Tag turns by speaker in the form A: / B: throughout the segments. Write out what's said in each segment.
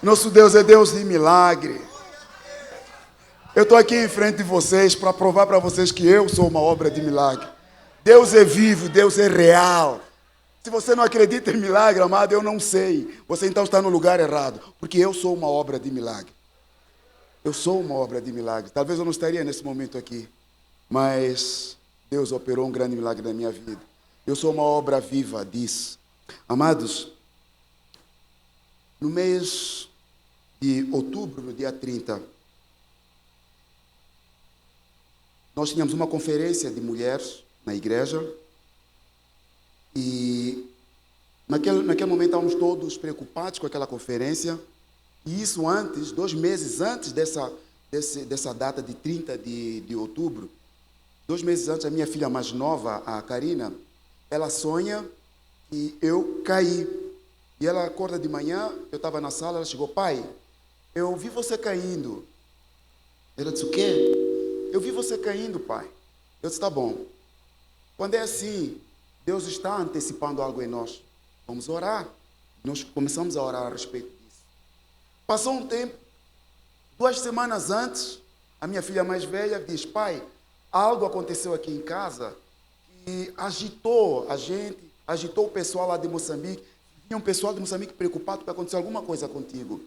A: Nosso Deus é Deus de milagre. Eu estou aqui em frente de vocês para provar para vocês que eu sou uma obra de milagre. Deus é vivo, Deus é real. Se você não acredita em milagre, amado, eu não sei. Você então está no lugar errado, porque eu sou uma obra de milagre. Eu sou uma obra de milagre. Talvez eu não estaria nesse momento aqui, mas Deus operou um grande milagre na minha vida. Eu sou uma obra viva disso. Amados, no mês de outubro, no dia 30, nós tínhamos uma conferência de mulheres na igreja e naquele momento estávamos todos preocupados com aquela conferência. E isso antes, 2 meses antes dessa data de 30 de outubro, 2 meses antes, a minha filha mais nova, a Karina, ela sonha que eu caí. E ela acorda de manhã, eu estava na sala, ela chegou: pai, eu vi você caindo. Ela disse: o quê? Eu vi você caindo, pai. Eu disse: tá bom. Quando é assim, Deus está antecipando algo em nós. Vamos orar. Nós começamos a orar a respeito disso. Passou um tempo, 2 semanas antes, a minha filha mais velha diz: pai, algo aconteceu aqui em casa que agitou a gente, agitou o pessoal lá de Moçambique. Tinha um pessoal de Moçambique preocupado que aconteceu alguma coisa contigo.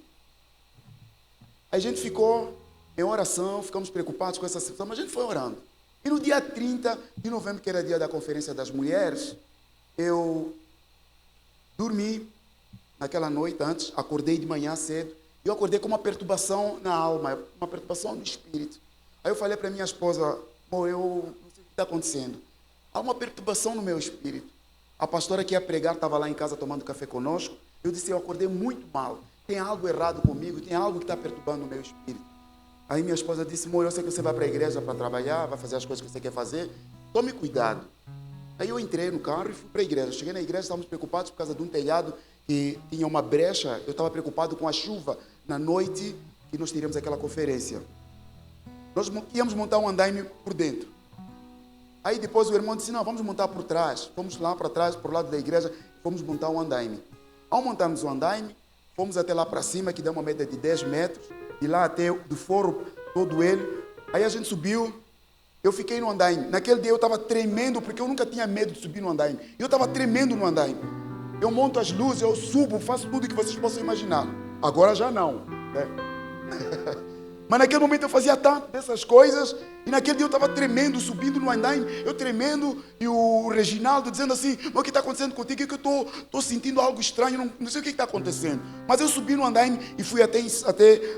A: A gente ficou em oração, ficamos preocupados com essa situação, mas a gente foi orando. E no dia 30 de novembro, que era dia da Conferência das Mulheres, eu dormi naquela noite antes, acordei de manhã cedo, e eu acordei com uma perturbação na alma, uma perturbação no espírito. Aí eu falei para minha esposa: amor, eu não sei o que está acontecendo. Há uma perturbação no meu espírito. A pastora que ia pregar estava lá em casa tomando café conosco. Eu disse: eu acordei muito mal. Tem algo errado comigo, tem algo que está perturbando o meu espírito. Aí minha esposa disse: amor, eu sei que você vai para a igreja para trabalhar, vai fazer as coisas que você quer fazer. Tome cuidado. Aí eu entrei no carro e fui para a igreja. Cheguei na igreja, estávamos preocupados por causa de um telhado que tinha uma brecha. Eu estava preocupado com a chuva na noite que nós teríamos aquela conferência. Nós íamos montar um andaime por dentro. Aí depois o irmão disse: não, vamos montar por trás. Fomos lá para trás, para o lado da igreja, fomos montar um andaime. Ao montarmos o andaime, fomos até lá para cima, que dá uma média de 10 metros, e lá até do forro todo ele. Aí a gente subiu, eu fiquei no andaime. Naquele dia eu estava tremendo, porque eu nunca tinha medo de subir no andaime. E eu estava tremendo no andaime. Eu monto as luzes, eu subo, faço tudo que vocês possam imaginar. Agora já não, né? Mas naquele momento eu fazia tanto dessas coisas, e naquele dia eu estava tremendo, subindo no andaime, eu tremendo, e o Reginaldo dizendo assim: mas o que está acontecendo contigo? É que eu estou sentindo algo estranho, não sei o que está acontecendo. Mas eu subi no andaime e fui até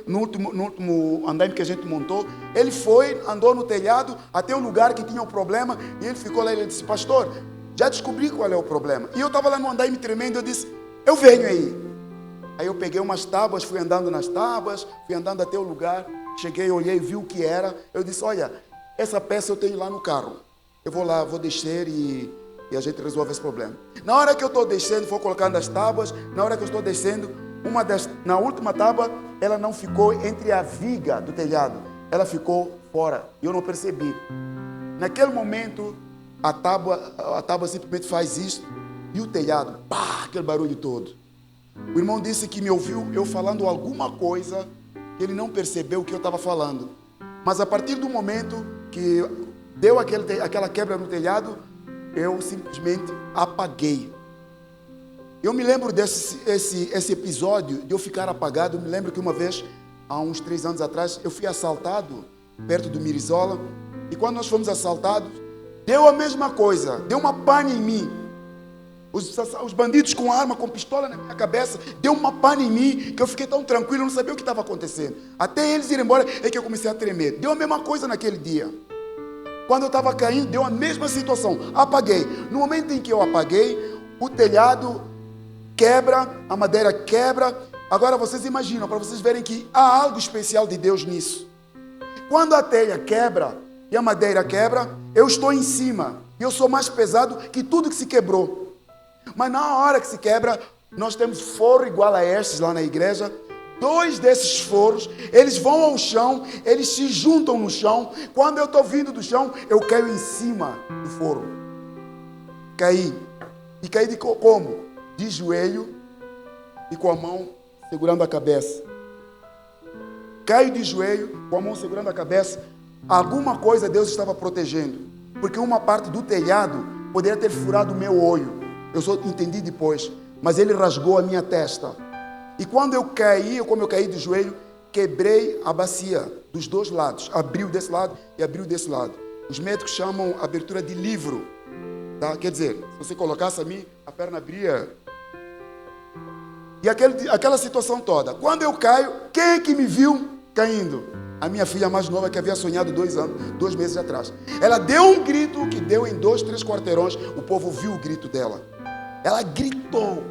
A: no último andaime que a gente montou. Ele foi, andou no telhado até o lugar que tinha o problema, e ele ficou lá e ele disse: pastor, já descobri qual é o problema. E eu estava lá no andaime tremendo, eu disse: eu venho aí. Aí eu peguei umas tábuas, fui andando nas tábuas, fui andando até o lugar. Cheguei, olhei, vi o que era. Eu disse: olha, essa peça eu tenho lá no carro. Eu vou lá, vou descer e a gente resolve esse problema. Na hora que eu estou descendo, vou colocando as tábuas. Na hora que eu estou descendo, na última tábua, ela não ficou entre a viga do telhado. Ela ficou fora. E eu não percebi. Naquele momento, a tábua simplesmente faz isso. E o telhado, pá, aquele barulho todo. O irmão disse que me ouviu eu falando alguma coisa, que ele não percebeu o que eu estava falando. Mas a partir do momento que deu aquela quebra no telhado, eu simplesmente apaguei. Eu me lembro esse episódio de eu ficar apagado. Eu me lembro que uma vez, há uns 3 anos atrás, eu fui assaltado perto do Mirizola. E quando nós fomos assaltados, deu a mesma coisa, deu uma pane em mim. Os bandidos com arma, com pistola na minha cabeça, deu uma pane em mim, que eu fiquei tão tranquilo, eu não sabia o que estava acontecendo. Até eles irem embora, é que eu comecei a tremer. Deu a mesma coisa naquele dia. Quando eu estava caindo, deu a mesma situação. Apaguei. No momento em que eu apaguei, o telhado quebra, a madeira quebra. Agora vocês imaginam, para vocês verem que há algo especial de Deus nisso. Quando a telha quebra e a madeira quebra, eu estou em cima. E eu sou mais pesado que tudo que se quebrou. Mas na hora que se quebra, nós temos forro igual a estes lá na igreja. 2 desses forros, eles vão ao chão, eles se juntam no chão. Quando eu estou vindo do chão, eu caio em cima do forro. Caí. E caí de como? De joelho e com a mão segurando a cabeça. Caio de joelho, com a mão segurando a cabeça. Alguma coisa Deus estava protegendo, porque uma parte do telhado poderia ter furado o meu olho. Eu só entendi depois, mas ele rasgou a minha testa. E quando eu caí, como eu caí de joelho, quebrei a bacia dos dois lados. Abriu desse lado e abriu desse lado. Os médicos chamam abertura de livro. Tá? Quer dizer, se você colocasse a mim, a perna abria. E aquela situação toda. Quando eu caio, quem é que me viu caindo? A minha filha mais nova, que havia sonhado 2 meses atrás. Ela deu um grito que deu em 2, 3 quarteirões. O povo viu o grito dela. Ela gritou.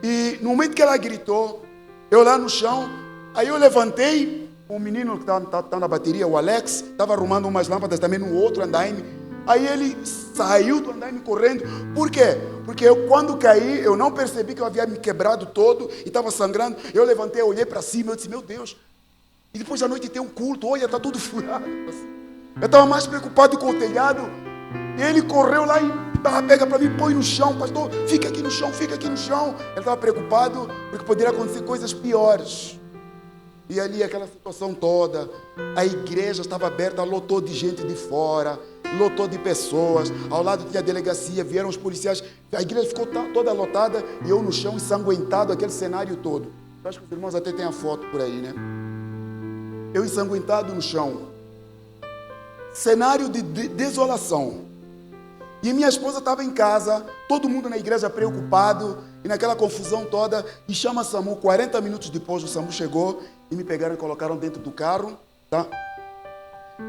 A: E no momento que ela gritou, eu lá no chão, aí eu levantei. O menino que está na bateria, o Alex, estava arrumando umas lâmpadas também no outro andaime. Aí ele saiu do andaime correndo. Por quê? Porque eu, quando caí, eu não percebi que eu havia me quebrado todo e estava sangrando. Eu levantei, olhei para cima, eu disse, meu Deus. E depois da noite tem um culto, olha, está tudo furado. Eu estava mais preocupado com o telhado. E ele correu lá e pega para mim, põe no chão, pastor, fica aqui no chão, fica aqui no chão. Ele estava preocupado porque poderia acontecer coisas piores. E ali aquela situação toda, a igreja estava aberta, lotou de gente de fora, lotou de pessoas, ao lado tinha a delegacia, vieram os policiais, a igreja ficou toda lotada e eu no chão ensanguentado, aquele cenário todo. Eu acho que os irmãos até têm a foto por aí, né? Eu ensanguentado no chão, cenário de desolação. E minha esposa estava em casa, todo mundo na igreja preocupado, e naquela confusão toda, e chama SAMU. 40 minutos depois o SAMU chegou, e me pegaram e colocaram dentro do carro, tá?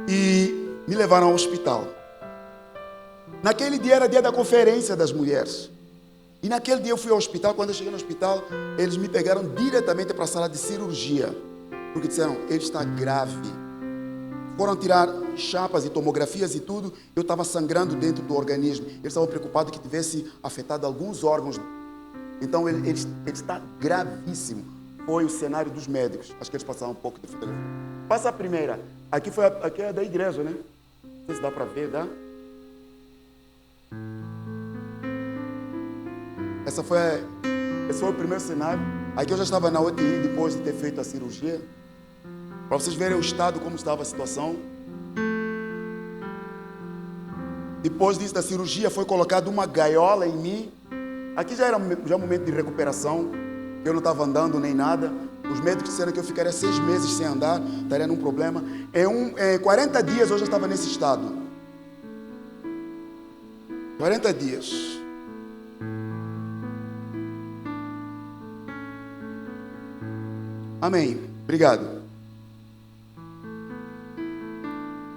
A: E me levaram ao hospital. Naquele dia era dia da conferência das mulheres. E naquele dia eu fui ao hospital. Quando eu cheguei no hospital, eles me pegaram diretamente para a sala de cirurgia, porque disseram, ele está grave. Foram tirar chapas e tomografias e tudo. Eu estava sangrando dentro do organismo. Eles estavam preocupados que tivesse afetado alguns órgãos. Então ele está gravíssimo. Foi o cenário dos médicos. Acho que eles passaram um pouco de fotografia. Passa a primeira. Aqui é da igreja, né? Não sei se dá para ver, dá? Esse foi o primeiro cenário. Aqui eu já estava na UTI depois de ter feito a cirurgia. Para vocês verem o estado, como estava a situação. Depois disso, da cirurgia, foi colocada uma gaiola em mim. Aqui já era um momento de recuperação. Eu não estava andando nem nada. Os médicos disseram que eu ficaria 6 meses sem andar, estaria num problema. Em 40 dias eu já estava nesse estado. 40 dias. Amém. Obrigado.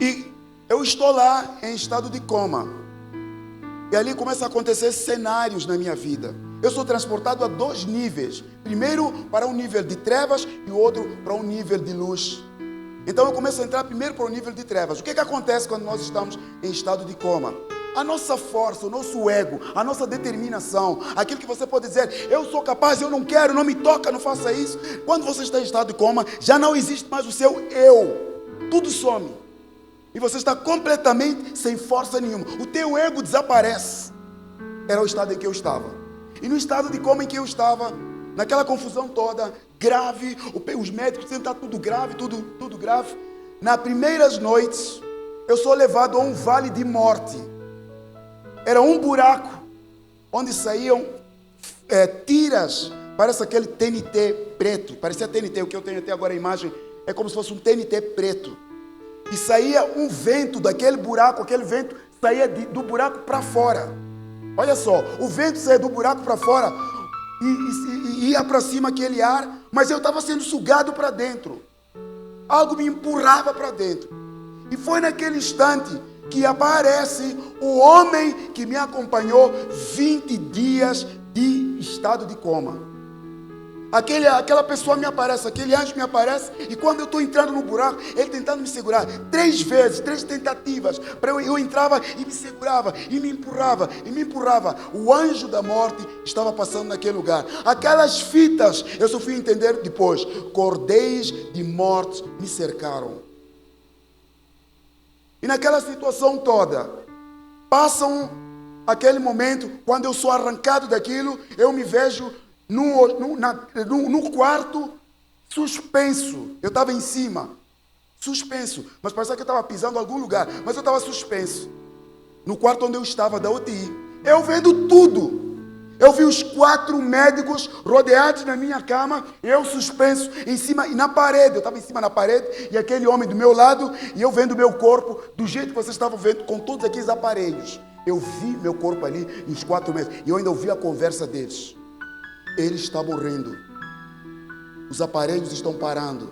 A: E eu estou lá em estado de coma. E ali começam a acontecer cenários na minha vida. Eu sou transportado a 2 níveis. Primeiro para um nível de trevas e o outro para um nível de luz. Então eu começo a entrar primeiro para o nível de trevas. O que acontece quando nós estamos em estado de coma? A nossa força, o nosso ego, a nossa determinação, aquilo que você pode dizer, eu sou capaz, eu não quero, não me toca, não faça isso. Quando você está em estado de coma, já não existe mais o seu eu. Tudo some. E você está completamente sem força nenhuma. O teu ego desaparece. Era o estado em que eu estava. E no estado de coma em que eu estava, naquela confusão toda, grave, os médicos dizendo que está tudo grave, tudo grave. Nas primeiras noites, eu sou levado a um vale de morte. Era um buraco, onde saíam tiras, parece aquele TNT preto. Parecia TNT, o que eu tenho até agora a imagem, é como se fosse um TNT preto. E saía um vento daquele buraco, aquele vento saía do buraco para fora. Olha só, o vento saía do buraco para fora e ia para cima aquele ar, mas eu estava sendo sugado para dentro. Algo me empurrava para dentro. E foi naquele instante que aparece o homem que me acompanhou 20 dias de estado de coma. Aquela pessoa me aparece, aquele anjo me aparece, e quando eu estou entrando no buraco, ele tentando me segurar, 3 vezes, 3 tentativas, para eu entrava e me segurava, e me empurrava, e me empurrava. O anjo da morte estava passando naquele lugar. Aquelas fitas, eu só fui entender depois, cordéis de morte me cercaram. E naquela situação toda, passam aquele momento, quando eu sou arrancado daquilo, eu me vejo no quarto, suspenso. Eu estava em cima, suspenso. Mas parecia que eu estava pisando em algum lugar, mas eu estava suspenso. No quarto onde eu estava, da UTI. Eu vendo tudo. Eu vi os 4 médicos rodeados na minha cama, eu suspenso em cima e na parede. Eu estava em cima na parede e aquele homem do meu lado e eu vendo meu corpo do jeito que vocês estavam vendo, com todos aqueles aparelhos. Eu vi meu corpo ali e os 4 médicos. E eu ainda ouvi a conversa deles. Ele está morrendo. Os aparelhos estão parando.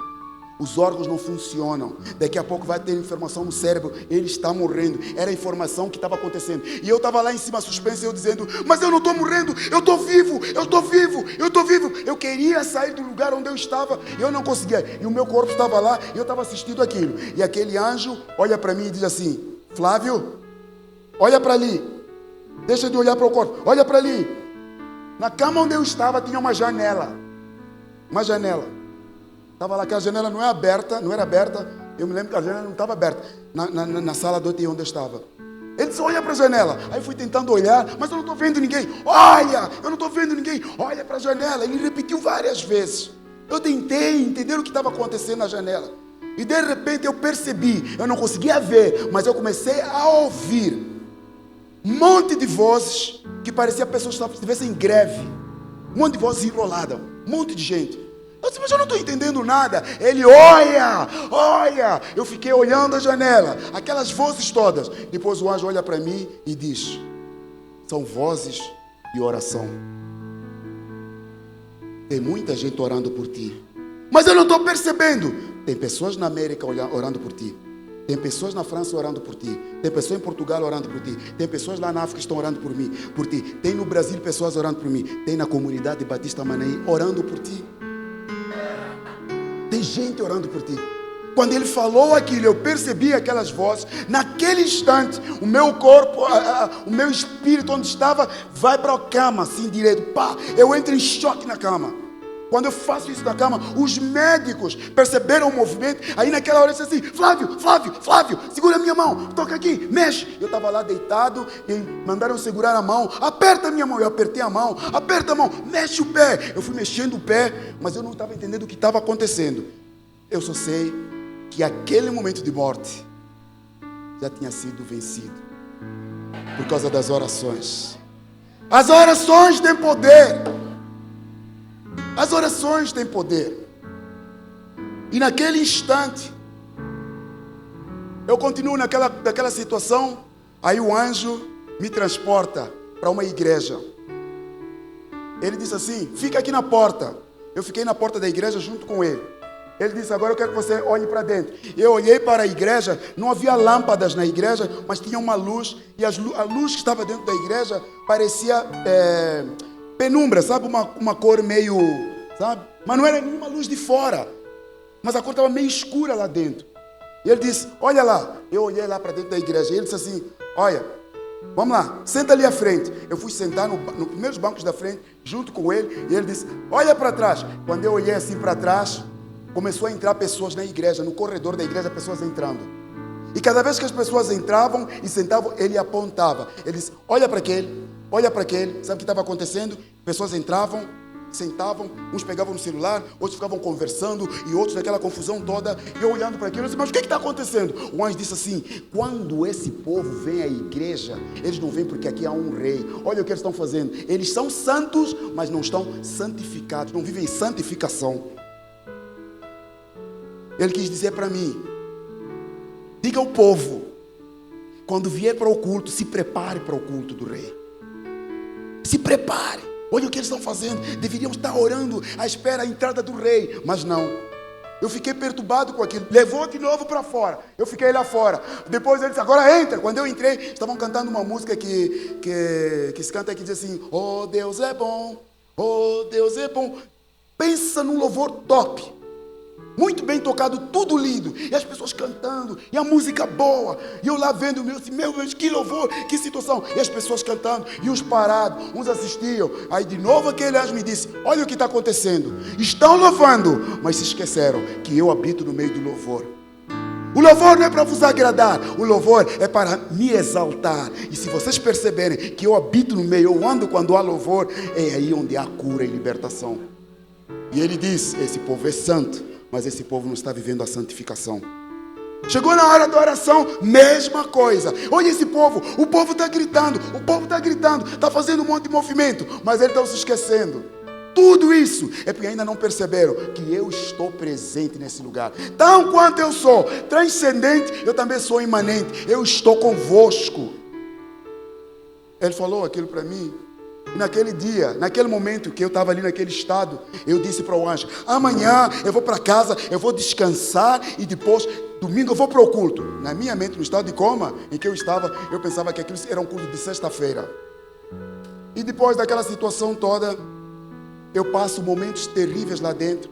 A: Os órgãos não funcionam. Daqui a pouco vai ter informação no cérebro. Ele está morrendo. Era a informação que estava acontecendo. E eu estava lá em cima suspenso e eu dizendo: mas eu não estou morrendo. Eu estou vivo. Eu estou vivo. Eu estou vivo. Eu queria sair do lugar onde eu estava. E eu não conseguia. E o meu corpo estava lá. E eu estava assistindo aquilo. E aquele anjo olha para mim e diz assim: Flávio, olha para ali. Deixa de olhar para o corpo. Olha para ali. Na cama onde eu estava tinha uma janela. Uma janela. Estava lá, que a janela não era aberta. Eu me lembro que a janela não estava aberta. Na sala do hotel onde eu estava. Ele disse: olha para a janela. Aí eu fui tentando olhar, mas eu não estou vendo ninguém. Olha, eu não estou vendo ninguém. Olha para a janela. Ele repetiu várias vezes. Eu tentei entender o que estava acontecendo na janela. E de repente eu percebi. Eu não conseguia ver, mas eu comecei a ouvir um monte de vozes que parecia pessoas que estivessem em greve. Um monte de vozes enroladas. Um monte de gente. Eu disse: mas eu não estou entendendo nada. Ele: olha, olha. Eu fiquei olhando a janela, aquelas vozes todas. Depois o anjo olha para mim e diz: são vozes de oração. Tem muita gente orando por ti, mas eu não estou percebendo. Tem pessoas na América orando por ti. Tem pessoas na França orando por ti. Tem pessoas em Portugal orando por ti. Tem pessoas lá na África que estão orando por mim, por ti. Tem no Brasil pessoas orando por mim. Tem na comunidade Batista Manaí orando por ti. Tem gente orando por ti. Quando ele falou aquilo, eu percebi aquelas vozes. Naquele instante, o meu corpo, o meu espírito onde estava, vai para a cama, assim direito. Pá, eu entro em choque na cama. Quando eu faço isso na cama, os médicos perceberam o movimento. Aí naquela hora eu disse assim: Flávio, Flávio, Flávio, segura a minha mão, toca aqui, mexe. Eu estava lá deitado e mandaram segurar a mão. Aperta a minha mão. Eu apertei a mão, aperta a mão, mexe o pé. Eu fui mexendo o pé, mas eu não estava entendendo o que estava acontecendo. Eu só sei que aquele momento de morte já tinha sido vencido por causa das orações. As orações têm poder. As orações têm poder. E naquele instante, eu continuo naquela situação. Aí o anjo me transporta para uma igreja. Ele disse assim: fica aqui na porta. Eu fiquei na porta da igreja junto com ele. Ele disse: agora eu quero que você olhe para dentro. Eu olhei para a igreja. Não havia lâmpadas na igreja, mas tinha uma luz. E a luz que estava dentro da igreja parecia penumbra, sabe? Uma cor meio, sabe? Mas não era nenhuma luz de fora. Mas a cor estava meio escura lá dentro. E ele disse: olha lá. Eu olhei lá para dentro da igreja. E ele disse assim: olha, vamos lá, senta ali à frente. Eu fui sentar nos primeiros bancos da frente, junto com ele. E ele disse: olha para trás. Quando eu olhei assim para trás, começou a entrar pessoas na igreja, no corredor da igreja, pessoas entrando. E cada vez que as pessoas entravam e sentavam, ele apontava. Ele disse: olha para aquele, olha para aquele. Sabe o que estava acontecendo? Pessoas entravam, sentavam, uns pegavam no celular, outros ficavam conversando, e outros naquela confusão toda. E eu olhando para aquilo, eu disse: mas o que está acontecendo? O anjo disse assim: quando esse povo vem à igreja, eles não vêm porque aqui há um rei. Olha o que eles estão fazendo. Eles são santos, mas não estão santificados, não vivem em santificação. Ele quis dizer para mim: diga ao povo, quando vier para o culto, se prepare para o culto do rei. Se prepare. Olha o que eles estão fazendo. Deveriam estar orando à espera da entrada do rei. Mas não. Eu fiquei perturbado com aquilo. Levou de novo para fora. Eu fiquei lá fora. Depois ele disse: agora entra. Quando eu entrei, estavam cantando uma música que se canta aqui, diz assim: oh, Deus é bom. Oh, Deus é bom. Pensa num louvor top. Muito bem tocado, tudo lindo. E as pessoas cantando, e a música boa. E eu lá vendo, meu Deus, que louvor, que situação. E as pessoas cantando, e uns parados, uns assistiam. Aí de novo aquele anjo me disse: olha o que está acontecendo. Estão louvando, mas se esqueceram que eu habito no meio do louvor. O louvor não é para vos agradar, o louvor é para me exaltar. E se vocês perceberem que eu habito no meio, eu ando quando há louvor, é aí onde há cura e libertação. E ele diz, esse povo é santo, mas esse povo não está vivendo a santificação. Chegou na hora da oração, mesma coisa. Olha esse povo, o povo está gritando, está fazendo um monte de movimento, mas eles estão se esquecendo. Tudo isso é porque ainda não perceberam que eu estou presente nesse lugar. Tão quanto eu sou transcendente, eu também sou imanente. Eu estou convosco. Ele falou aquilo para mim. E naquele dia, naquele momento que eu estava ali naquele estado, eu disse para o anjo, amanhã eu vou para casa, eu vou descansar e depois, domingo eu vou para o culto. Na minha mente, no estado de coma em que eu estava, eu pensava que aquilo era um culto de sexta-feira. E depois daquela situação toda, eu passo momentos terríveis lá dentro.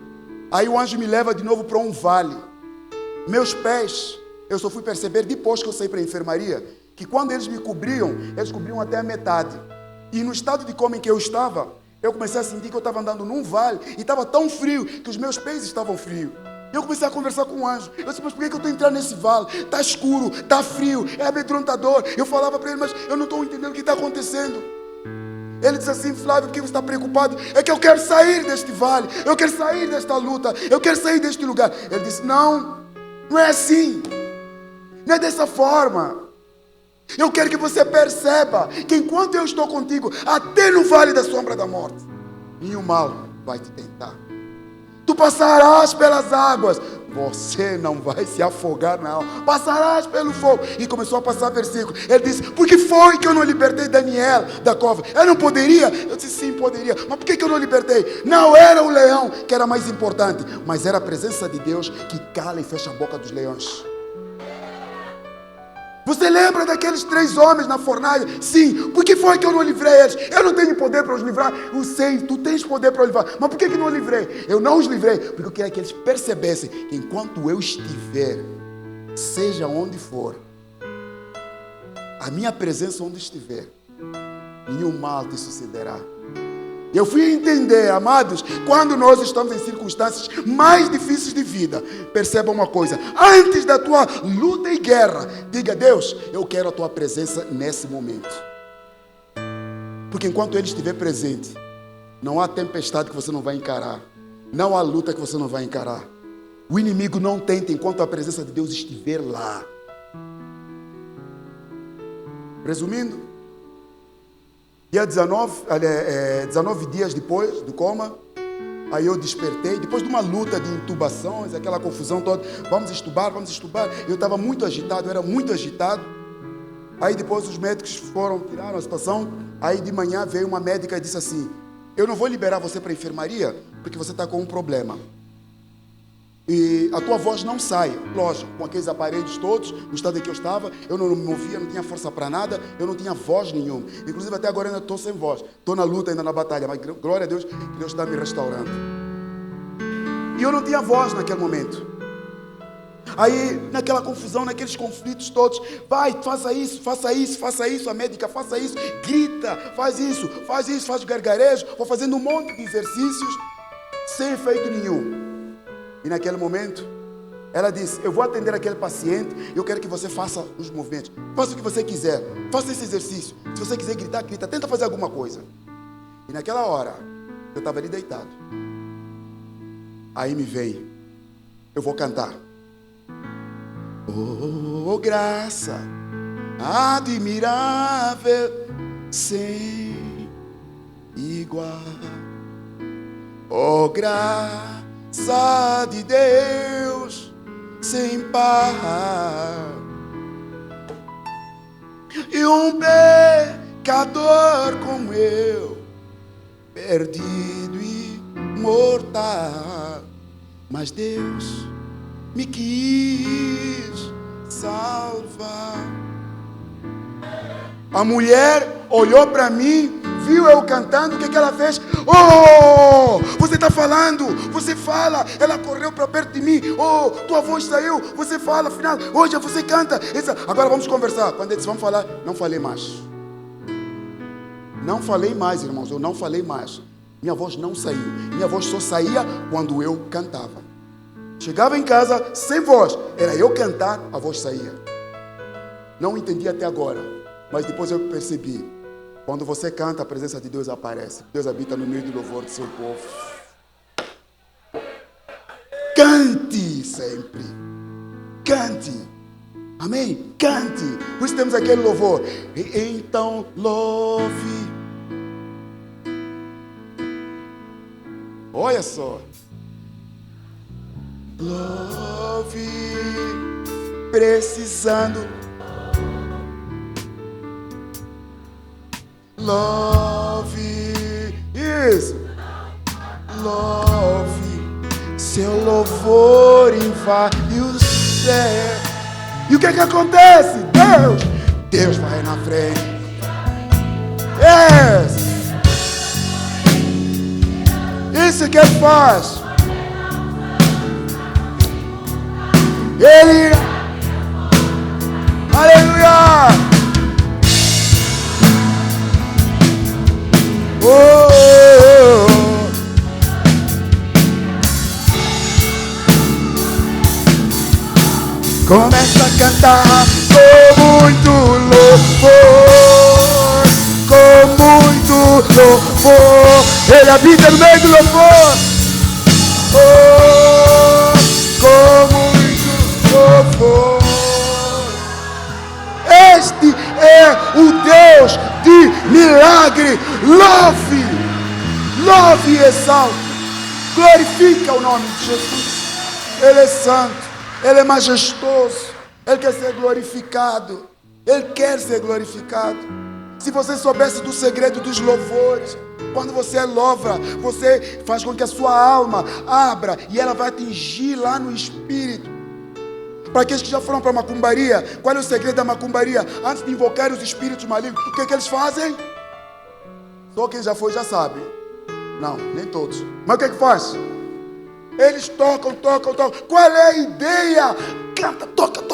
A: Aí o anjo me leva de novo para um vale. Meus pés, eu só fui perceber depois que eu saí para a enfermaria, que quando eles me cobriam, eles cobriam até a metade. E no estado de coma em que eu estava, eu comecei a sentir que eu estava andando num vale e estava tão frio que os meus pés estavam frios. Eu comecei a conversar com o anjo. Eu disse, mas por que eu estou entrando nesse vale? Está escuro, está frio, é amedrontador. Eu falava para ele, mas eu não estou entendendo o que está acontecendo. Ele disse assim, Flávio, por que você está preocupado? É que eu quero sair deste vale, eu quero sair desta luta, eu quero sair deste lugar. Ele disse, não é assim, não é dessa forma. Eu quero que você perceba que enquanto eu estou contigo, até no vale da sombra da morte, nenhum mal vai te tentar. Tu passarás pelas águas, você não vai se afogar não. Passarás pelo fogo. E começou a passar versículo. Ele disse, por que foi que eu não libertei Daniel da cova? Eu não poderia? Eu disse, sim, poderia. Mas por que eu não libertei? Não era o leão que era mais importante, mas era a presença de Deus que cala e fecha a boca dos leões. Você lembra daqueles 3 homens na fornalha? Sim. Por que foi que eu não livrei eles? Eu não tenho poder para os livrar. Eu sei, tu tens poder para os livrar. Mas por que não livrei? Eu não os livrei porque eu queria que eles percebessem que enquanto eu estiver, seja onde for, a minha presença onde estiver, nenhum mal te sucederá. Eu fui entender, amados, quando nós estamos em circunstâncias mais difíceis de vida, perceba uma coisa, antes da tua luta e guerra, diga, Deus, eu quero a tua presença nesse momento. Porque enquanto Ele estiver presente, não há tempestade que você não vai encarar, não há luta que você não vai encarar. O inimigo não tenta enquanto a presença de Deus estiver lá. Resumindo, dia 19 dias depois do coma, aí eu despertei, depois de uma luta de intubações, aquela confusão toda, vamos estubar, eu estava muito agitado, era muito agitado. Aí depois os médicos tiraram a situação, aí de manhã veio uma médica e disse assim, eu não vou liberar você para a enfermaria, porque você está com um problema. E a tua voz não sai, lógico, com aqueles aparelhos todos, no estado em que eu estava, eu não me movia, não tinha força para nada, eu não tinha voz nenhuma. Inclusive até agora ainda estou sem voz, estou na luta ainda na batalha, mas glória a Deus, que Deus está me restaurando. E eu não tinha voz naquele momento. Aí naquela confusão, naqueles conflitos todos, vai, faça isso, a médica faça isso, grita, faz isso, faz gargarejo, vou fazendo um monte de exercícios, sem efeito nenhum. E naquele momento, ela disse, eu vou atender aquele paciente, eu quero que você faça os movimentos, faça o que você quiser, faça esse exercício, se você quiser gritar, grita, tenta fazer alguma coisa. E naquela hora, eu estava ali deitado, aí me veio, eu vou cantar. Oh, graça admirável, sem igual, oh, graça de Deus sem par, e um pecador como eu, perdido e mortal, mas Deus me quis salvar. A mulher olhou para mim, viu eu cantando, o que ela fez? Oh, você está falando, você fala. Ela correu para perto de mim. Oh, tua voz saiu, você fala, afinal, hoje você canta. Agora vamos conversar. Quando ele disse, vamos falar, não falei mais. Não falei mais, irmãos, eu não falei mais. Minha voz não saiu. Minha voz só saía quando eu cantava. Chegava em casa sem voz. Era eu cantar, a voz saía. Não entendi até agora, mas depois eu percebi. Quando você canta, a presença de Deus aparece. Deus habita no meio do louvor do seu povo. Cante sempre. Cante. Amém? Cante. Por isso temos aquele louvor. Então louve. Olha só. Louve. Precisando. Louve. Isso. Louve. Seu louvor invade o céu. E o que acontece? Deus vai na frente. Isso que ele faz. Ele. Aleluia. Começa a cantar com muito louvor, com muito louvor. Ele habita no meio do louvor. Com muito louvor. Este é o Deus de milagre. Louve e exalte. Glorifica o nome de Jesus. Ele é santo. Ele é majestoso. Ele quer ser glorificado. Ele quer ser glorificado. Se você soubesse do segredo dos louvores, quando você louva, você faz com que a sua alma abra e ela vai atingir lá no espírito. Para aqueles que já foram para a macumbaria, qual é o segredo da macumbaria? Antes de invocar os espíritos malignos, o que é que eles fazem? Só quem já foi já sabe. Não, nem todos. Mas o que é que faz? Eles tocam. Qual é a ideia? Canta, toca.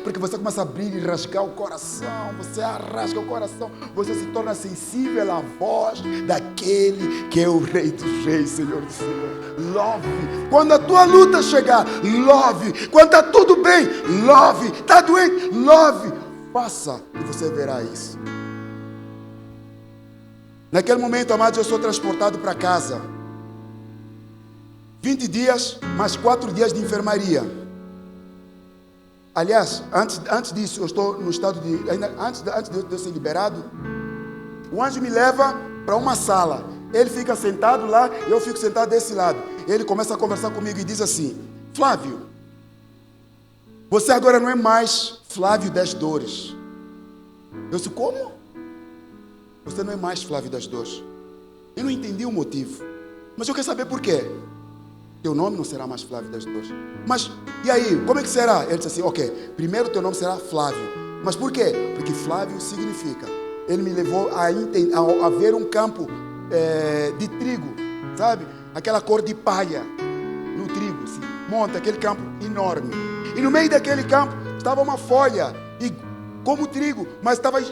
A: Porque você começa a abrir e rasgar o coração. Você arrasca o coração. Você se torna sensível à voz daquele que é o Rei dos Reis, Senhor dos Senhores. Love. Quando a tua luta chegar, love. Quando está tudo bem, love. Está doente, love. Faça e você verá isso. Naquele momento, amados, eu sou transportado para casa. 20 dias, mais 4 dias de enfermaria. Aliás, antes disso, eu estou no estado de... Antes de eu ser liberado, o anjo me leva para uma sala. Ele fica sentado lá, eu fico sentado desse lado. Ele começa a conversar comigo e diz assim: Flávio, você agora não é mais Flávio das Dores. Eu disse: como? Você não é mais Flávio das Dores. Eu não entendi o motivo, mas eu quero saber por quê. Teu nome não será mais Flávio das Dores. Mas, e aí, como é que será? Ele disse assim: ok, primeiro teu nome será Flávio. Mas por quê? Porque Flávio significa. Ele me levou a ver um campo de trigo, sabe? Aquela cor de palha no trigo, assim. Monta aquele campo enorme. E no meio daquele campo estava uma folha, como trigo, mas estava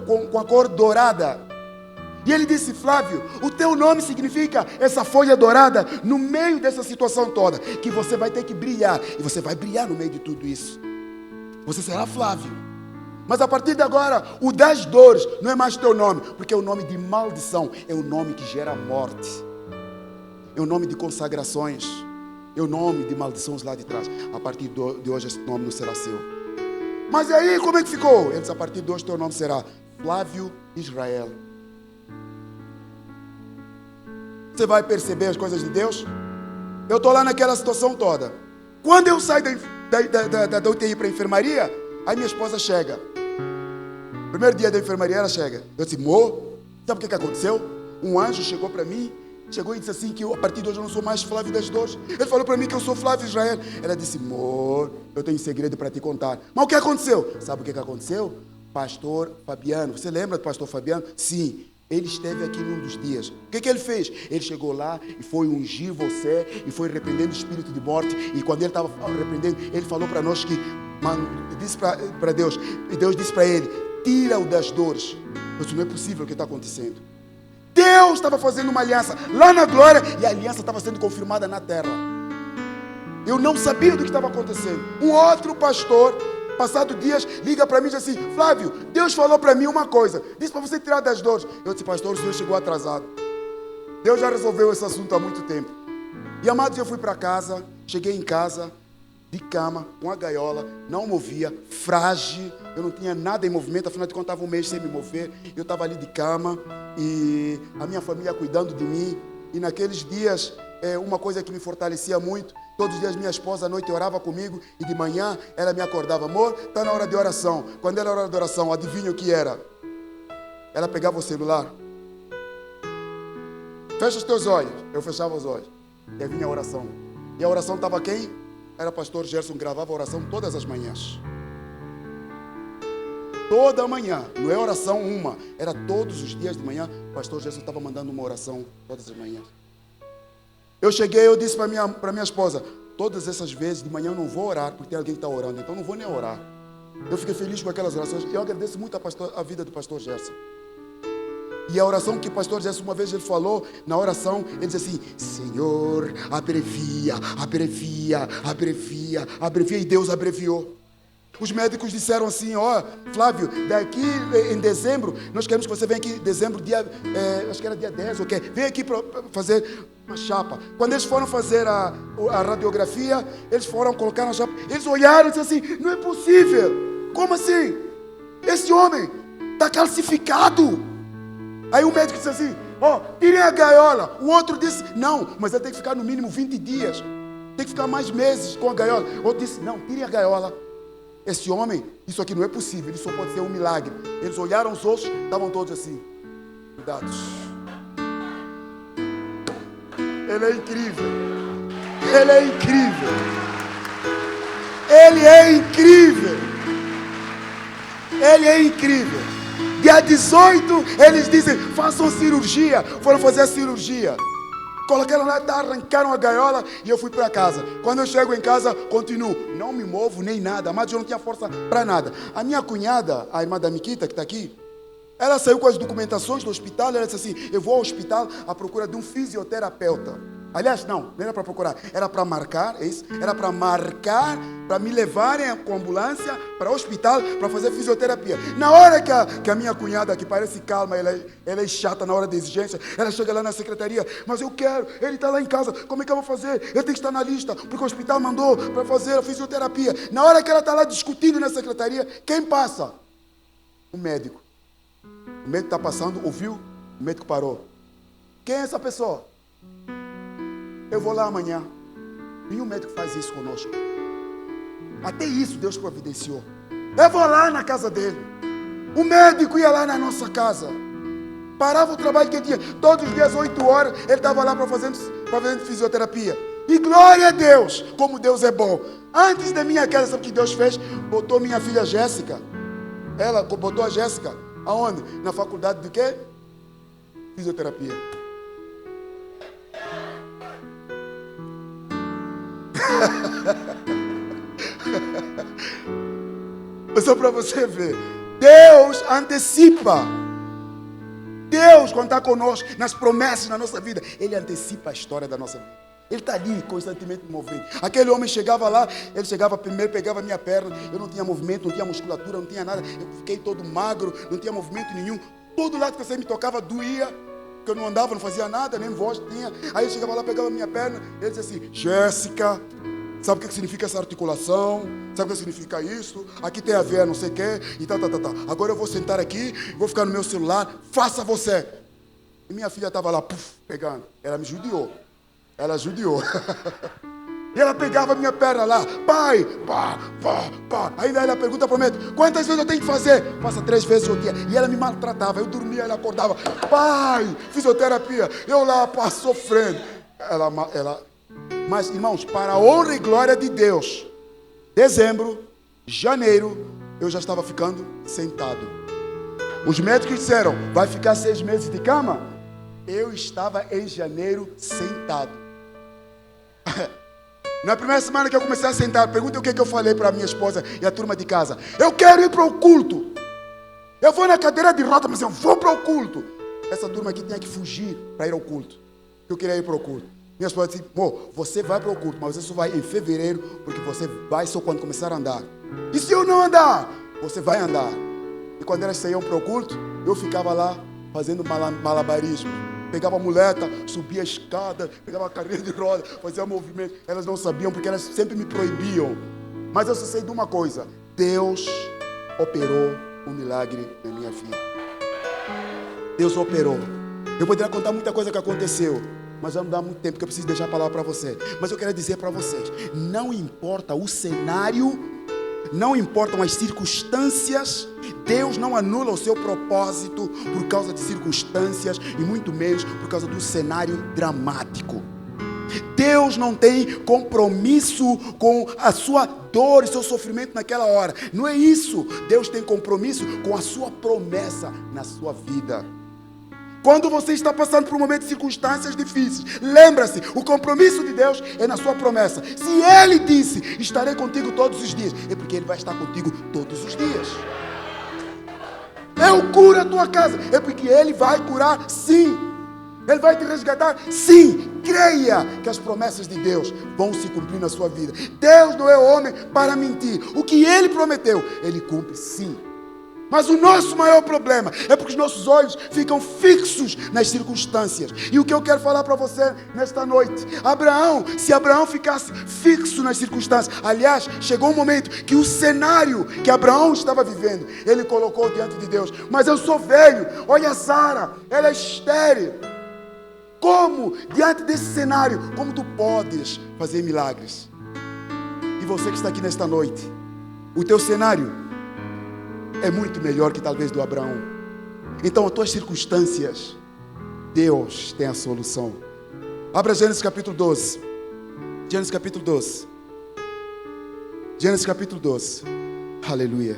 A: com a cor dourada. E ele disse: Flávio, o teu nome significa essa folha dourada no meio dessa situação toda, que você vai ter que brilhar, e você vai brilhar no meio de tudo isso. Você será Flávio. Mas a partir de agora, o das dores não é mais teu nome, porque é o nome de maldição, é o nome que gera morte, é o nome de consagrações, é o nome de maldições lá de trás. A partir de hoje esse nome não será seu. Mas e aí, como é que ficou? Ele disse: a partir de hoje teu nome será Flávio Israel. Você vai perceber as coisas de Deus? Eu estou lá naquela situação toda. Quando eu saio da UTI para a enfermaria, aí minha esposa chega. Primeiro dia da enfermaria ela chega. Eu disse: amor, sabe o que aconteceu? Um anjo chegou para mim, chegou e disse assim que a partir de hoje eu não sou mais Flávio das Dores. Ele falou para mim que eu sou Flávio Israel. Ela disse: amor, eu tenho um segredo para te contar. Mas o que aconteceu? Sabe o que aconteceu? Pastor Fabiano, você lembra do pastor Fabiano? Sim. Ele esteve aqui num dos dias. O que ele fez? Ele chegou lá e foi ungir você e foi repreendendo o espírito de morte. E quando ele estava repreendendo, ele falou para nós que, disse para Deus, e Deus disse para ele: tira-o das dores. Isso não é possível o que está acontecendo. Deus estava fazendo uma aliança lá na glória e a aliança estava sendo confirmada na terra. Eu não sabia do que estava acontecendo. Um outro pastor, passado dias, liga para mim e diz assim: Flávio, Deus falou para mim uma coisa. Disse para você tirar das dores. Eu disse: pastor, o senhor chegou atrasado. Deus já resolveu esse assunto há muito tempo. E amados, eu fui para casa. Cheguei em casa, de cama, com a gaiola. Não movia, frágil. Eu não tinha nada em movimento. Afinal de contas, estava um mês sem me mover. Eu estava ali de cama. E a minha família cuidando de mim. E naqueles dias, uma coisa que me fortalecia muito. Todos os dias minha esposa à noite orava comigo e de manhã ela me acordava: amor, está na hora de oração. Quando era hora de oração, adivinha o que era? Ela pegava o celular. Fecha os teus olhos. Eu fechava os olhos. E aí vinha a oração. E a oração estava quem? Era pastor Gerson, gravava a oração todas as manhãs. Toda manhã. Não é oração uma. Era todos os dias de manhã. O pastor Gerson estava mandando uma oração todas as manhãs. Eu cheguei, eu disse para minha esposa: todas essas vezes de manhã eu não vou orar, porque tem alguém que está orando, então não vou nem orar. Eu fiquei feliz com aquelas orações. E eu agradeço muito a vida do pastor Gerson. E a oração que o pastor Gerson, uma vez ele falou, na oração, ele disse assim: Senhor, abrevia, abrevia, abrevia, abrevia. E Deus abreviou. Os médicos disseram assim: ó, Flávio, daqui em dezembro, nós queremos que você venha aqui em dezembro, acho que era dia 10 ou o quê? Vem aqui para fazer uma chapa. Quando eles foram fazer a radiografia, eles foram colocar na chapa. Eles olharam e disseram assim: não é possível. Como assim? Esse homem está calcificado. Aí o médico disse assim: ó, tirem a gaiola. O outro disse: não, mas ele tem que ficar no mínimo 20 dias. Tem que ficar mais meses com a gaiola. O outro disse: não, tirem a gaiola. Esse homem, isso aqui não é possível, isso só pode ser um milagre. Eles olharam os outros, estavam todos assim, cuidados. Ele é incrível. Ele é incrível. Ele é incrível. Ele é incrível. Dia 18, eles dizem: façam cirurgia. Foram fazer a cirurgia. Colocaram lá, arrancaram a gaiola e eu fui para casa. Quando eu chego em casa, continuo. Não me movo nem nada, mas eu não tinha força para nada. A minha cunhada, a irmã da Miquita, que está aqui, ela saiu com as documentações do hospital. Ela disse assim: eu vou ao hospital à procura de um fisioterapeuta. Aliás, não era para procurar, era para marcar, é isso? Era para marcar, para me levarem com a ambulância para o hospital para fazer fisioterapia. Na hora que a minha cunhada, que parece calma, ela é chata na hora da exigência, ela chega lá na secretaria: mas eu quero, ele está lá em casa, como é que eu vou fazer? Ele tem que estar na lista, porque o hospital mandou para fazer a fisioterapia. Na hora que ela está lá discutindo na secretaria, quem passa? O médico. O médico está passando, ouviu? O médico parou. Quem é essa pessoa? Eu vou lá amanhã. Nenhum médico faz isso conosco. Até isso Deus providenciou. Eu vou lá na casa dele. O médico ia lá na nossa casa. Parava o trabalho que ele tinha. Todos os dias, 8 horas, ele estava lá para fazer fisioterapia. E glória a Deus, como Deus é bom. Antes da minha casa, sabe o que Deus fez? Botou minha filha Jéssica. Ela botou a Jéssica. Aonde? Na faculdade de quê? Fisioterapia. Só para você ver, Deus antecipa. Deus, quando está conosco, nas promessas na nossa vida, Ele antecipa a história da nossa vida. Ele está ali constantemente movendo. Aquele homem chegava lá, ele chegava primeiro, pegava a minha perna. Eu não tinha movimento, não tinha musculatura, não tinha nada. Eu fiquei todo magro, não tinha movimento nenhum. Todo lado que você me tocava doía, porque eu não andava, não fazia nada, nem voz tinha. Aí eu chegava lá, pegava a minha perna, ele dizia assim: Jéssica, sabe o que significa essa articulação? Sabe o que significa isso? Aqui tem a ver, não sei o quê, e tá. Agora eu vou sentar aqui, vou ficar no meu celular, faça você. E minha filha estava lá, pegando. Ela me judiou. Ela judiou. E ela pegava a minha perna lá: pai, pá. Aí ela pergunta para o médico: quantas vezes eu tenho que fazer? Faça 3 vezes ao dia. E ela me maltratava. Eu dormia, ela acordava: pai, fisioterapia. Eu lá, sofrendo. Mas, irmãos, para a honra e glória de Deus, dezembro, janeiro, eu já estava ficando sentado. Os médicos disseram: vai ficar 6 meses de cama? Eu estava em janeiro sentado. Na primeira semana que eu comecei a sentar, pergunta o que eu falei para a minha esposa e a turma de casa: eu quero ir para o culto. Eu vou na cadeira de roda, mas eu vou para o culto. Essa turma aqui tinha que fugir para ir ao culto. Eu queria ir para o culto. Minha esposa disse, você vai para o culto, mas você só vai em fevereiro, porque você vai só quando começar a andar. E se eu não andar? Você vai andar. E quando elas saíam para o culto, eu ficava lá fazendo malabarismo. Pegava a muleta, subia a escada, pegava a cadeira de roda, fazia movimento. Elas não sabiam porque elas sempre me proibiam. Mas eu só sei de uma coisa: Deus operou um milagre na minha vida. Deus operou. Eu poderia contar muita coisa que aconteceu, mas já não dá muito tempo, porque eu preciso deixar a palavra para você. Mas eu quero dizer para vocês: não importa o cenário, não importam as circunstâncias, Deus não anula o seu propósito por causa de circunstâncias e muito menos por causa do cenário dramático. Deus não tem compromisso com a sua dor e seu sofrimento naquela hora. Não é isso. Deus tem compromisso com a sua promessa na sua vida. Quando você está passando por um momento de circunstâncias difíceis, lembra-se, o compromisso de Deus é na sua promessa. Se Ele disse, estarei contigo todos os dias, é porque Ele vai estar contigo todos os dias. Eu curo a tua casa, é porque Ele vai curar, sim. Ele vai te resgatar, sim. Creia que as promessas de Deus vão se cumprir na sua vida. Deus não é homem para mentir. O que Ele prometeu, Ele cumpre, sim. Mas o nosso maior problema é porque os nossos olhos ficam fixos nas circunstâncias. E o que eu quero falar para você nesta noite: se Abraão ficasse fixo nas circunstâncias, aliás, chegou um momento que o cenário que Abraão estava vivendo, ele colocou diante de Deus. Mas eu sou velho, olha Sara, ela é estéril. Como, diante desse cenário, como tu podes fazer milagres? E você que está aqui nesta noite, o teu cenário é muito melhor que talvez do Abraão. Então, as tuas circunstâncias, Deus tem a solução. Abra Gênesis capítulo 12. Gênesis capítulo 12. Gênesis capítulo 12. Aleluia.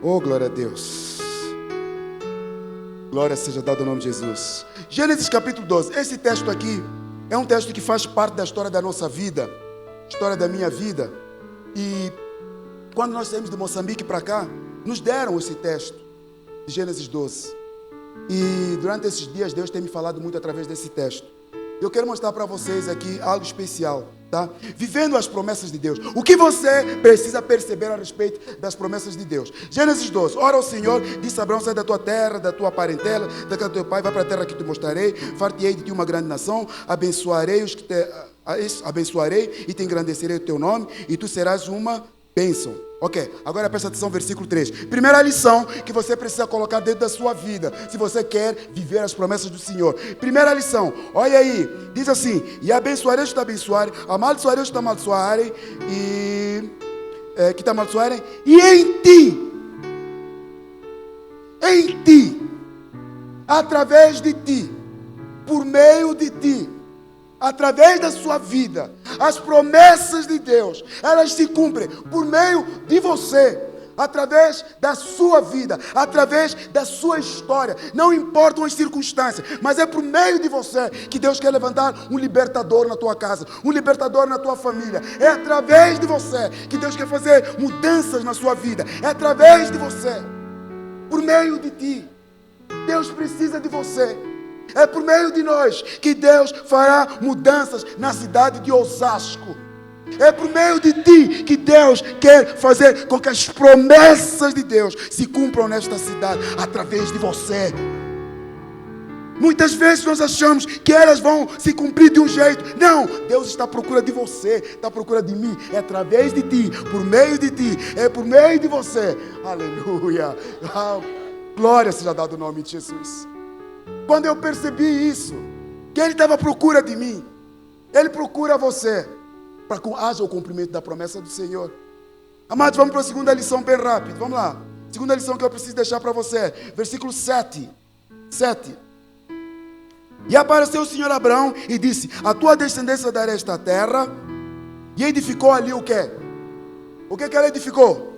A: Oh, glória a Deus. Glória seja dada ao nome de Jesus. Gênesis capítulo 12. Esse texto aqui é um texto que faz parte da história da nossa vida, história da minha vida. E quando nós saímos de Moçambique para cá, nos deram esse texto de Gênesis 12. E durante esses dias Deus tem me falado muito através desse texto. Eu quero mostrar para vocês aqui algo especial, tá? Vivendo as promessas de Deus. O que você precisa perceber a respeito das promessas de Deus? Gênesis 12. Ora, o Senhor disse a Abraão: sai da tua terra, da tua parentela, da casa do teu pai, vai para a terra que te mostrarei. Far-te-ei de ti uma grande nação, abençoarei e te engrandecerei o teu nome, e tu serás uma bênção. Ok, agora presta atenção, versículo 3. Primeira lição que você precisa colocar dentro da sua vida, se você quer viver as promessas do Senhor. Primeira lição, olha aí, diz assim: e abençoarei os que te abençoarem, amaldiçoarei os que te amaldiçoarem, e em ti, através de ti, por meio de ti, através da sua vida, as promessas de Deus, elas se cumprem por meio de você, através da sua vida, através da sua história. Não importam as circunstâncias, mas é por meio de você que Deus quer levantar um libertador na tua casa, um libertador na tua família. É através de você que Deus quer fazer mudanças na sua vida. É através de você, por meio de ti. Deus precisa de você. É por meio de nós que Deus fará mudanças na cidade de Osasco. É por meio de ti que Deus quer fazer com que as promessas de Deus se cumpram nesta cidade, através de você. Muitas vezes nós achamos que elas vão se cumprir de um jeito. Não, Deus está à procura de você, está à procura de mim. É através de ti, por meio de ti, é por meio de você. Aleluia. Glória seja dada o nome de Jesus. Quando eu percebi isso, que Ele estava à procura de mim, Ele procura você, para que haja o cumprimento da promessa do Senhor. Amados, vamos para a segunda lição bem rápido, vamos lá. Segunda lição que eu preciso deixar para você, versículo 7. E apareceu o Senhor a Abraão e disse: a tua descendência dará esta terra. E edificou ali o quê? O que ele edificou?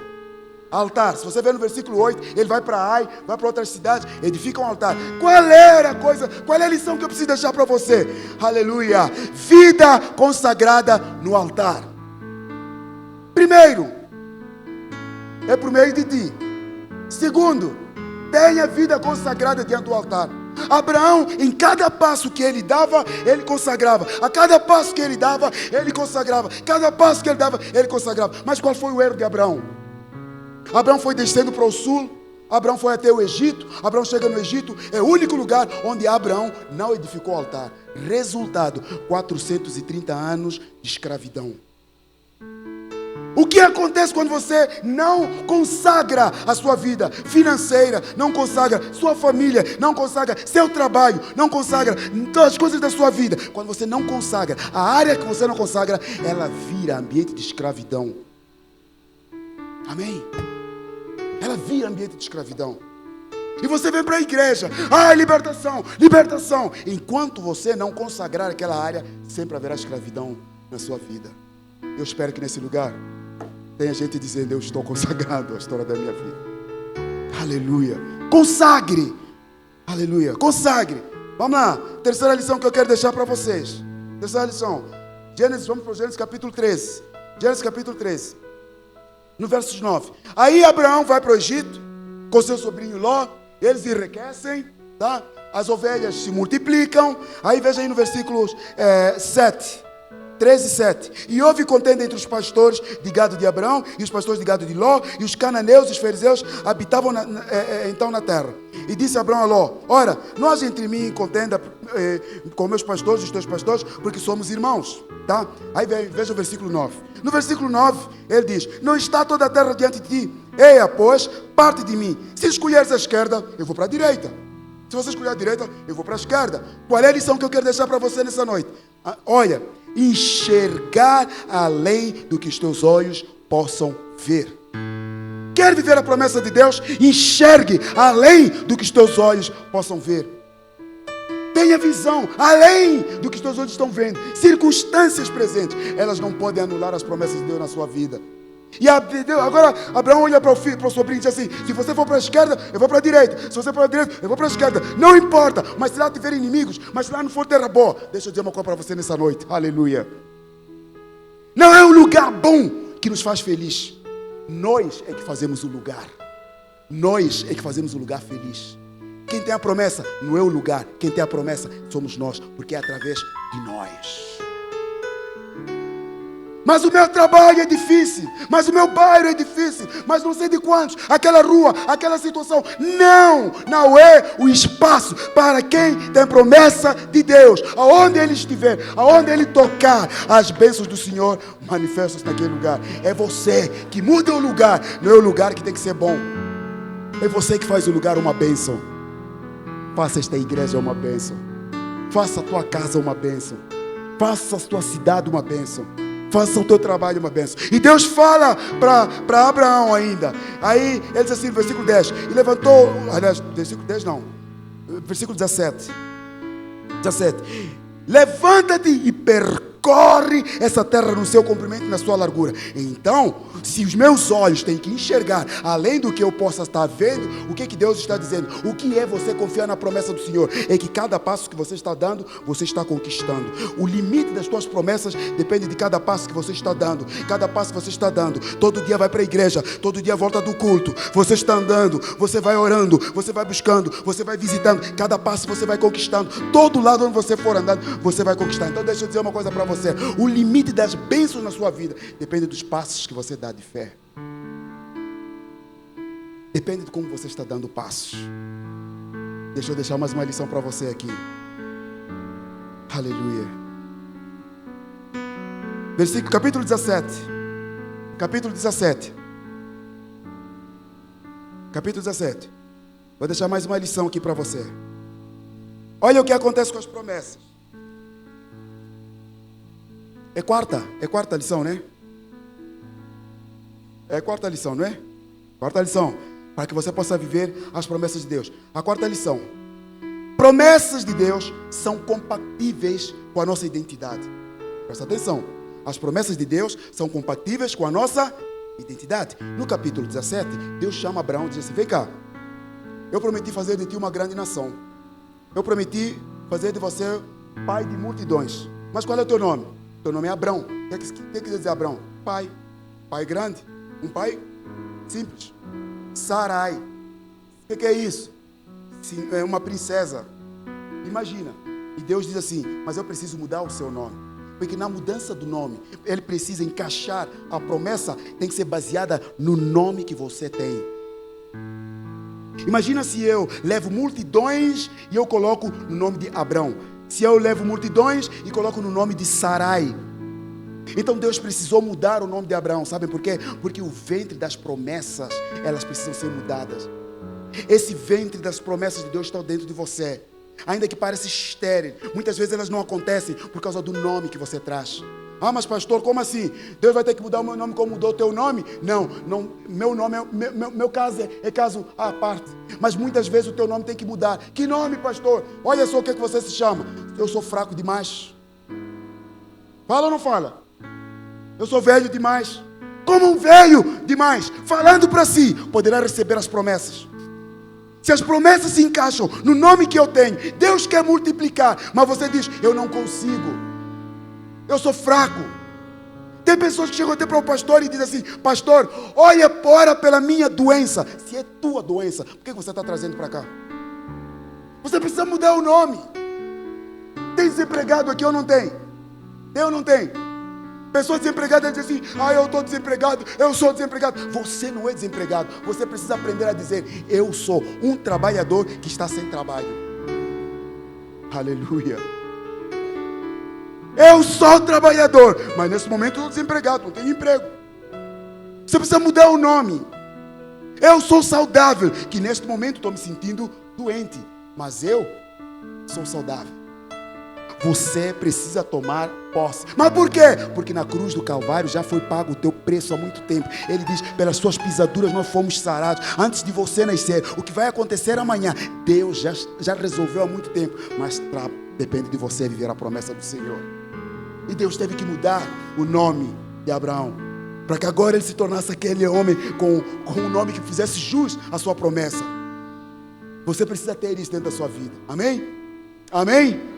A: Altar. Se você ver no versículo 8, ele vai para Ai, vai para outras cidades, edifica um altar. Qual é a lição que eu preciso deixar para você? Aleluia. Vida consagrada no altar. Primeiro, é por meio de ti. Segundo, tenha vida consagrada diante do altar. Abraão, em cada passo que ele dava, ele consagrava. A cada passo que ele dava, ele consagrava. Cada passo que ele dava, ele consagrava. Mas qual foi o erro de Abraão? Abraão foi descendo para o sul. Abraão foi até o Egito. Abraão chega no Egito. É o único lugar onde Abraão não edificou altar. Resultado, 430 anos de escravidão. O que acontece quando você não consagra a sua vida financeira, não consagra sua família, não consagra seu trabalho, não consagra todas as coisas da sua vida? Quando você não consagra, a área que você não consagra, ela vira ambiente de escravidão. Amém? Ela vira ambiente de escravidão. E você vem para a igreja, libertação, libertação. Enquanto você não consagrar aquela área, sempre haverá escravidão na sua vida. Eu espero que nesse lugar tenha gente dizendo: eu estou consagrado à história da minha vida. Aleluia. Consagre. Aleluia. Consagre. Vamos lá. Terceira lição que eu quero deixar para vocês. Terceira lição. Gênesis, vamos para o Gênesis capítulo 13. Gênesis capítulo 13. No verso 9. Aí Abraão vai para o Egito com seu sobrinho Ló. Eles enriquecem, tá? As ovelhas se multiplicam. Aí veja aí no versículo 7. 13, 7. E houve contenda entre os pastores de gado de Abraão e os pastores de gado de Ló, e os cananeus e os fariseus habitavam então na terra. E disse Abraão a Ló: ora, nós entre mim em contenda com meus pastores e os teus pastores, porque somos irmãos. Tá? Aí veja o versículo 9. No versículo 9, ele diz: não está toda a terra diante de ti. Eia, pois, parte de mim. Se escolheres a esquerda, eu vou para a direita. Se você escolher a direita, eu vou para a esquerda. Qual é a lição que eu quero deixar para você nessa noite? Olha, enxergar além do que os teus olhos possam ver. Quer viver a promessa de Deus? Enxergue além do que os teus olhos possam ver. Tenha visão além do que os teus olhos estão vendo. Circunstâncias presentes, elas não podem anular as promessas de Deus na sua vida. E agora Abraão olha para o sobrinho e diz assim: se você for para a esquerda, eu vou para a direita. Se você for para a direita, eu vou para a esquerda. Não importa, mas se lá tiver inimigos, mas se lá não for terra boa, deixa eu dizer uma coisa para você nessa noite. Aleluia. Não é um lugar bom que nos faz feliz. Nós é que fazemos o lugar. Nós é que fazemos o lugar feliz. Quem tem a promessa não é o lugar. Quem tem a promessa somos nós, porque é através de nós. Mas o meu trabalho é difícil, mas o meu bairro é difícil, mas não sei de quantos, aquela rua, aquela situação. Não é o espaço para quem tem promessa de Deus. Aonde ele estiver, aonde ele tocar, as bênçãos do Senhor manifestam-se naquele lugar. É você que muda o lugar, não é o lugar que tem que ser bom. É você que faz o lugar uma bênção. Faça esta igreja uma bênção. Faça a tua casa uma bênção. Faça a tua cidade uma bênção. Faça o teu trabalho uma bênção. E Deus fala para Abraão ainda. Aí ele diz assim no versículo 10. E levantou, aliás, versículo 10 não. Versículo 17. Levanta-te e percorre essa terra no seu comprimento e na sua largura. Então, se os meus olhos têm que enxergar além do que eu possa estar vendo, o que Deus está dizendo? O que é você confiar na promessa do Senhor? É que cada passo que você está dando, você está conquistando. O limite das tuas promessas depende de cada passo que você está dando. Cada passo que você está dando. Todo dia vai para a igreja, todo dia volta do culto. Você está andando, você vai orando, você vai buscando, você vai visitando. Cada passo você vai conquistando. Todo lado onde você for andando, você vai conquistar. Então deixa eu dizer uma coisa para você: o limite das bênçãos na sua vida depende dos passos que você dá de fé. Depende de como você está dando passos. Deixa eu deixar mais uma lição para você aqui. Aleluia. Versículo, capítulo 17. Capítulo 17. Capítulo 17. Vou deixar mais uma lição aqui para você. Olha o que acontece com as promessas. É quarta lição, né? É quarta lição, não é? Quarta lição, para que você possa viver as promessas de Deus. A quarta lição: promessas de Deus são compatíveis com a nossa identidade. Presta atenção, as promessas de Deus são compatíveis com a nossa identidade. No capítulo 17, Deus chama Abraão e diz assim: vem cá, eu prometi fazer de ti uma grande nação. Eu prometi fazer de você pai de multidões. Mas qual é o teu nome? Teu nome é Abrão. O que quer dizer Abrão? Pai. Pai grande. Um pai simples. Sarai. O que é isso? Sim, é uma princesa. Imagina. E Deus diz assim, mas eu preciso mudar o seu nome. Porque na mudança do nome, ele precisa encaixar. A promessa tem que ser baseada no nome que você tem. Imagina se eu levo multidões e eu coloco no nome de Abrão. Se eu levo multidões e coloco no nome de Sarai. Então Deus precisou mudar o nome de Abraão. Sabem por quê? Porque o ventre das promessas, elas precisam ser mudadas. Esse ventre das promessas de Deus está dentro de você. Ainda que pareça estéril, muitas vezes elas não acontecem por causa do nome que você traz. Ah, mas pastor, como assim? Deus vai ter que mudar o meu nome como mudou o teu nome? Não, meu nome, meu caso é caso à parte. Mas muitas vezes o teu nome tem que mudar. Que nome, pastor? Olha só o que você se chama. Eu sou fraco demais. Fala ou não fala? Eu sou velho demais. Como um velho demais, falando para si, poderá receber as promessas. Se as promessas se encaixam no nome que eu tenho, Deus quer multiplicar, mas você diz, eu não consigo, eu sou fraco. Tem pessoas que chegam até para o pastor e dizem assim, pastor, ora pela minha doença. Se é tua doença, por que você está trazendo para cá? Você precisa mudar o nome. Tem desempregado aqui ou não tem? Eu não tenho. Pessoas desempregadas dizem assim, eu estou desempregado, eu sou desempregado. Você não é desempregado. Você precisa aprender a dizer, eu sou um trabalhador que está sem trabalho. Aleluia. Eu sou trabalhador, mas nesse momento eu estou desempregado, não tenho emprego. Você precisa mudar o nome. Eu sou saudável, que neste momento estou me sentindo doente, mas eu sou saudável. Você precisa tomar posse. Mas por quê? Porque na cruz do Calvário já foi pago o teu preço há muito tempo. Ele diz, pelas suas pisaduras nós fomos sarados. Antes de você nascer, o que vai acontecer amanhã, Deus já resolveu há muito tempo. Mas depende de você viver a promessa do Senhor. E Deus teve que mudar o nome de Abraão, para que agora ele se tornasse aquele homem com um nome que fizesse jus à sua promessa. Você precisa ter isso dentro da sua vida. Amém? Amém?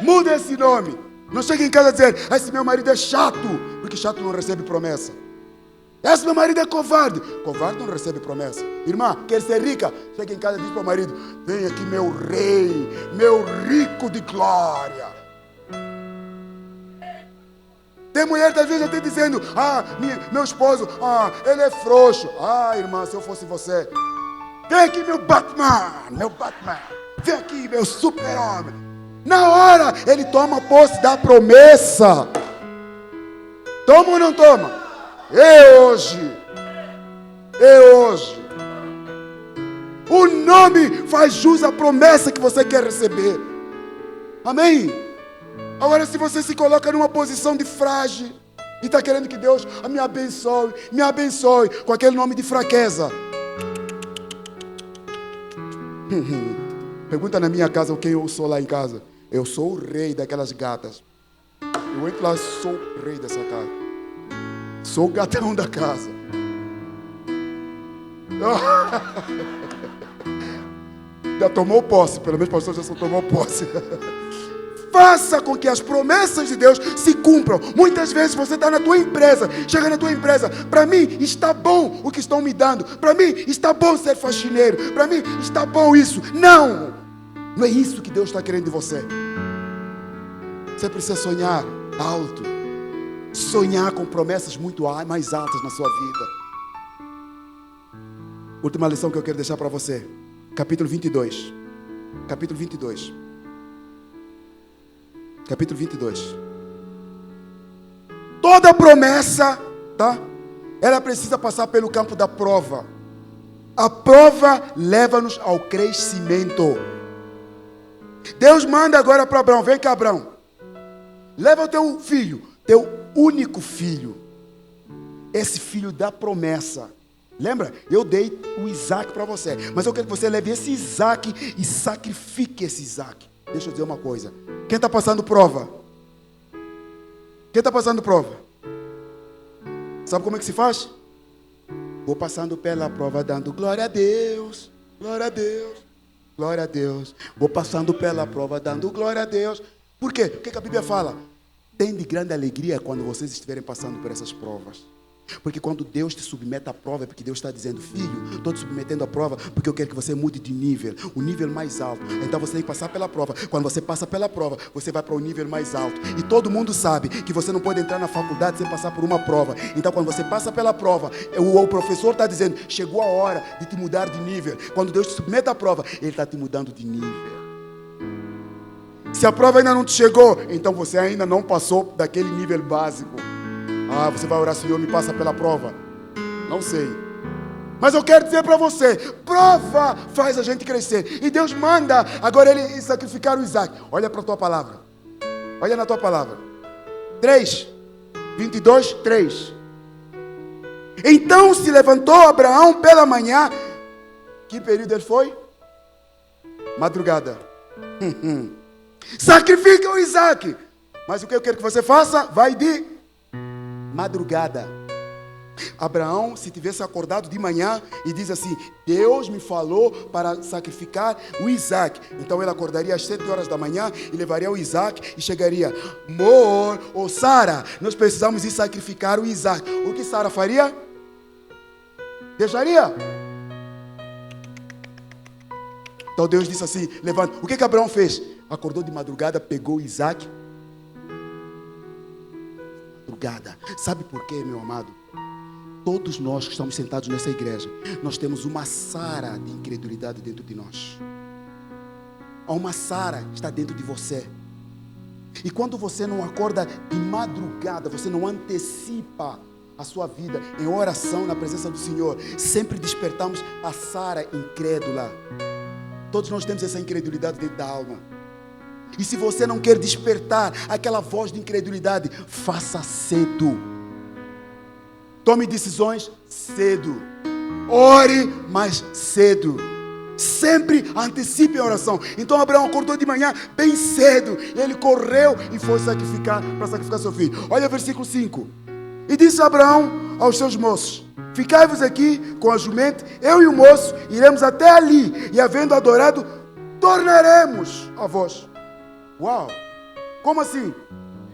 A: Muda esse nome. Não chegue em casa a dizer, esse meu marido é chato, porque chato não recebe promessa. Esse meu marido é covarde. Covarde não recebe promessa. Irmã, quer ser rica? Chega em casa e diz para o marido, vem aqui meu rei, meu rico de glória. Tem mulher às vezes até dizendo, meu esposo, ele é frouxo. Irmã, se eu fosse você, vem aqui meu Batman. Vem aqui meu super-homem. Na hora ele toma posse da promessa. Toma ou não toma? Hoje. O nome faz jus à promessa que você quer receber. Amém? Agora, se você se coloca numa posição de frágil e está querendo que Deus me abençoe com aquele nome de fraqueza. Pergunta na minha casa quem eu sou lá em casa. Eu sou o rei daquelas gatas. Eu entro lá, sou o rei dessa casa. Sou o gatão da casa. Já tomou posse, pelo menos o pastor já só tomou posse. Faça com que as promessas de Deus se cumpram. Muitas vezes você está na tua empresa, chega na tua empresa, para mim está bom o que estão me dando, para mim está bom ser faxineiro, para mim está bom isso. Não é isso que Deus está querendo de você. Você precisa sonhar alto, sonhar com promessas muito mais altas na sua vida. Última lição que eu quero deixar para você, capítulo 22. Capítulo 22. Toda promessa, ela precisa passar pelo campo da prova. A prova leva-nos ao crescimento. Deus manda agora para Abraão, vem cá, Abraão, leva o teu filho, teu único filho, esse filho da promessa. Lembra? Eu dei o Isaac para você, mas eu quero que você leve esse Isaac e sacrifique esse Isaac. Deixa eu dizer uma coisa, quem está passando prova? Quem está passando prova? Sabe como é que se faz? Vou passando pela prova dando glória a Deus, glória a Deus, glória a Deus. Vou passando pela prova dando glória a Deus. Por quê? O que a Bíblia fala? Tem de grande alegria quando vocês estiverem passando por essas provas. Porque quando Deus te submete à prova, é porque Deus está dizendo: filho, estou te submetendo à prova porque eu quero que você mude de nível, o nível mais alto. Então você tem que passar pela prova. Quando você passa pela prova, você vai para o nível mais alto. E todo mundo sabe que você não pode entrar na faculdade sem passar por uma prova. Então quando você passa pela prova, o professor está dizendo: chegou a hora de te mudar de nível. Quando Deus te submete à prova, Ele está te mudando de nível. Se a prova ainda não te chegou, então você ainda não passou daquele nível básico. Você vai orar: Senhor, me passa pela prova. Não sei. Mas eu quero dizer para você: prova faz a gente crescer. E Deus manda agora ele sacrificar o Isaac. Olha para a tua palavra. Olha na tua palavra. 22, 3. Então se levantou Abraão pela manhã. Que período ele foi? Madrugada. Sacrifica o Isaac. Mas o que eu quero que você faça? Vai de madrugada. Abraão, se tivesse acordado de manhã e diz assim: Deus me falou para sacrificar o Isaac, então ele acordaria às 7 horas da manhã e levaria o Isaac e chegaria: amor, ou Sara, nós precisamos ir sacrificar o Isaac. O que Sara faria? Deixaria? Então Deus disse assim: levanta. O que Abraão fez? Acordou de madrugada, pegou o Isaac. Madrugada. Sabe por quê, meu amado? Todos nós que estamos sentados nessa igreja, nós temos uma Sara de incredulidade dentro de nós. Há uma Sara que está dentro de você. E quando você não acorda de madrugada, você não antecipa a sua vida em oração na presença do Senhor, sempre despertamos a Sara incrédula. Todos nós temos essa incredulidade dentro da alma. E se você não quer despertar aquela voz de incredulidade, faça cedo. Tome decisões cedo. Ore mais cedo. Sempre antecipe a oração. Então Abraão acordou de manhã bem cedo. Ele correu e foi para sacrificar seu filho. Olha o versículo 5. E disse Abraão aos seus moços: ficai-vos aqui com a jumenta, eu e o moço iremos até ali, e havendo adorado, tornaremos a vós. Uau! Como assim?